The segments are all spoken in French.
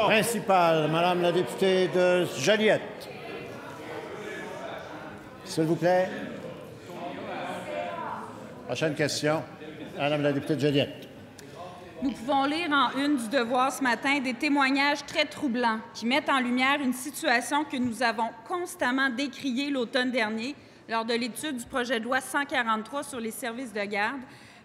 Principal, Madame la députée de Joliette. S'il vous plaît. Prochaine question. Madame la députée de Joliette. Nous pouvons lire en une du Devoir ce matin des témoignages très troublants qui mettent en lumière une situation que nous avons constamment décriée l'automne dernier lors de l'étude du projet de loi 143 sur les services de garde,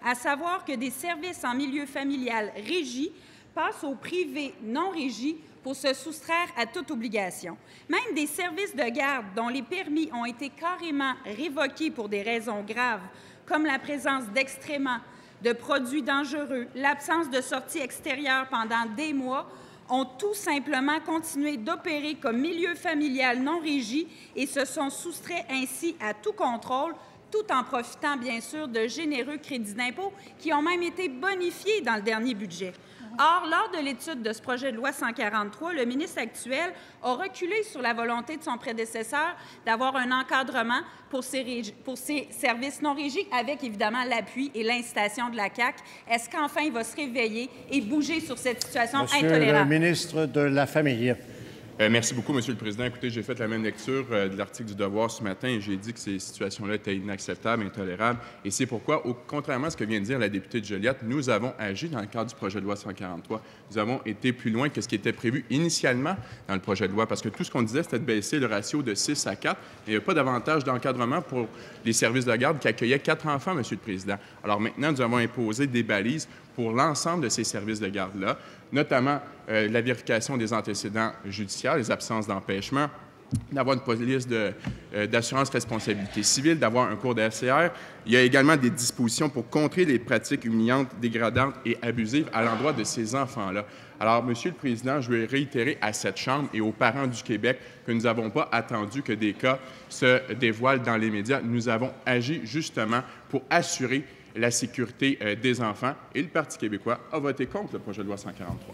à savoir que des services en milieu familial régis passent au privé non régis pour se soustraire à toute obligation. Même des services de garde dont les permis ont été carrément révoqués pour des raisons graves, comme la présence d'extréments, de produits dangereux, l'absence de sortie extérieure pendant des mois, ont tout simplement continué d'opérer comme milieu familial non régi et se sont soustraits ainsi à tout contrôle, tout en profitant bien sûr de généreux crédits d'impôt qui ont même été bonifiés dans le dernier budget. Or, lors de l'étude de ce projet de loi 143, le ministre actuel a reculé sur la volonté de son prédécesseur d'avoir un encadrement pour ces services non régis, avec évidemment l'appui et l'incitation de la CAQ. Est-ce qu'enfin il va se réveiller et bouger sur cette situation intolérable? Monsieur le ministre de la Famille. Merci beaucoup, Monsieur le Président. Écoutez, j'ai fait la même lecture de l'article du Devoir ce matin et j'ai dit que ces situations-là étaient inacceptables, intolérables. Et c'est pourquoi, contrairement à ce que vient de dire la députée de Joliette, nous avons agi dans le cadre du projet de loi 143. Nous avons été plus loin que ce qui était prévu initialement dans le projet de loi, parce que tout ce qu'on disait, c'était de baisser le ratio de 6 à 4. Et il n'y a pas davantage d'encadrement pour les services de garde qui accueillaient 4 enfants, Monsieur le Président. Alors maintenant, nous avons imposé des balises pour l'ensemble de ces services de garde-là, notamment la vérification des antécédents judiciaires, les absences d'empêchement, d'avoir une police d'assurance responsabilité civile, d'avoir un cours de RCR. Il y a également des dispositions pour contrer les pratiques humiliantes, dégradantes et abusives à l'endroit de ces enfants-là. Alors, Monsieur le Président, je veux réitérer à cette Chambre et aux parents du Québec que nous n'avons pas attendu que des cas se dévoilent dans les médias. Nous avons agi justement pour assurer la sécurité des enfants. Et le Parti québécois a voté contre le projet de loi 143.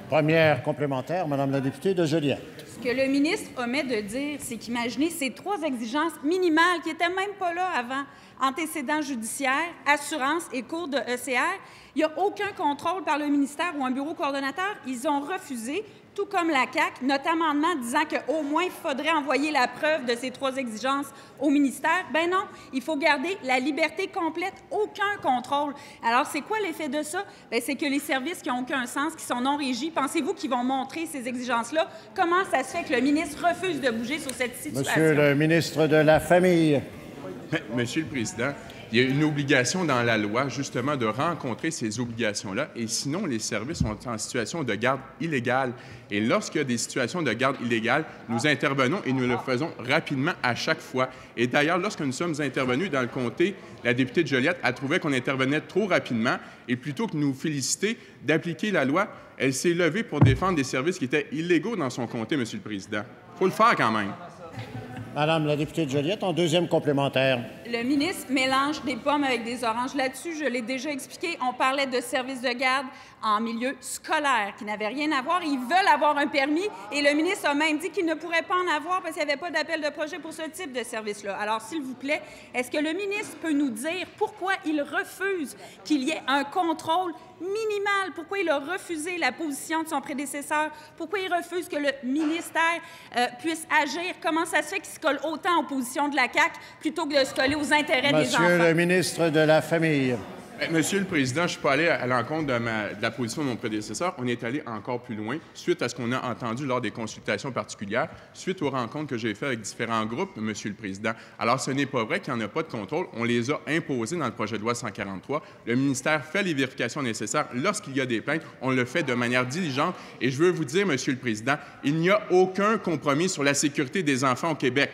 Première complémentaire, Madame la députée de Joliette. Ce que le ministre omet de dire, c'est qu'imaginez ces 3 exigences minimales qui n'étaient même pas là avant, antécédents judiciaires, assurance et cours de ECR, il n'y a aucun contrôle par le ministère ou un bureau coordonnateur. Ils ont refusé, tout comme la CAQ, notre amendement disant qu'au moins il faudrait envoyer la preuve de ces 3 exigences au ministère. Ben non, il faut garder la liberté complète, aucun contrôle. Alors, c'est quoi l'effet de ça? Ben, c'est que les services qui n'ont aucun sens, qui sont non régis, pensez-vous qu'ils vont montrer ces exigences-là? Comment ça se fait que le ministre refuse de bouger sur cette situation? Monsieur le ministre de la Famille. Monsieur le Président, il y a une obligation dans la loi, justement, de rencontrer ces obligations-là. Et sinon, les services sont en situation de garde illégale. Et lorsqu'il y a des situations de garde illégale, nous intervenons et nous le faisons rapidement à chaque fois. Et d'ailleurs, lorsque nous sommes intervenus dans le comté, la députée de Joliette a trouvé qu'on intervenait trop rapidement. Et plutôt que de nous féliciter d'appliquer la loi, elle s'est levée pour défendre des services qui étaient illégaux dans son comté, Monsieur le Président. Il faut le faire quand même. Madame la députée de Joliette, en deuxième complémentaire. Le ministre mélange des pommes avec des oranges. Là-dessus, je l'ai déjà expliqué, on parlait de services de garde en milieu scolaire qui n'avaient rien à voir. Ils veulent avoir un permis et le ministre a même dit qu'il ne pourrait pas en avoir parce qu'il n'y avait pas d'appel de projet pour ce type de service-là. Alors, s'il vous plaît, est-ce que le ministre peut nous dire pourquoi il refuse qu'il y ait un contrôle minimal? Pourquoi il a refusé la position de son prédécesseur? Pourquoi il refuse que le ministère puisse agir? Comment ça se fait qu'il se colle autant aux positions de la CAQ plutôt que de se coller aux intérêts des enfants? Monsieur le ministre de la Famille. Monsieur le Président, je ne suis pas allé à l'encontre de la position de mon prédécesseur. On est allé encore plus loin, suite à ce qu'on a entendu lors des consultations particulières, suite aux rencontres que j'ai faites avec différents groupes, Monsieur le Président. Alors, ce n'est pas vrai qu'il n'y en a pas de contrôle. On les a imposés dans le projet de loi 143. Le ministère fait les vérifications nécessaires. Lorsqu'il y a des plaintes, on le fait de manière diligente. Et je veux vous dire, Monsieur le Président, il n'y a aucun compromis sur la sécurité des enfants au Québec.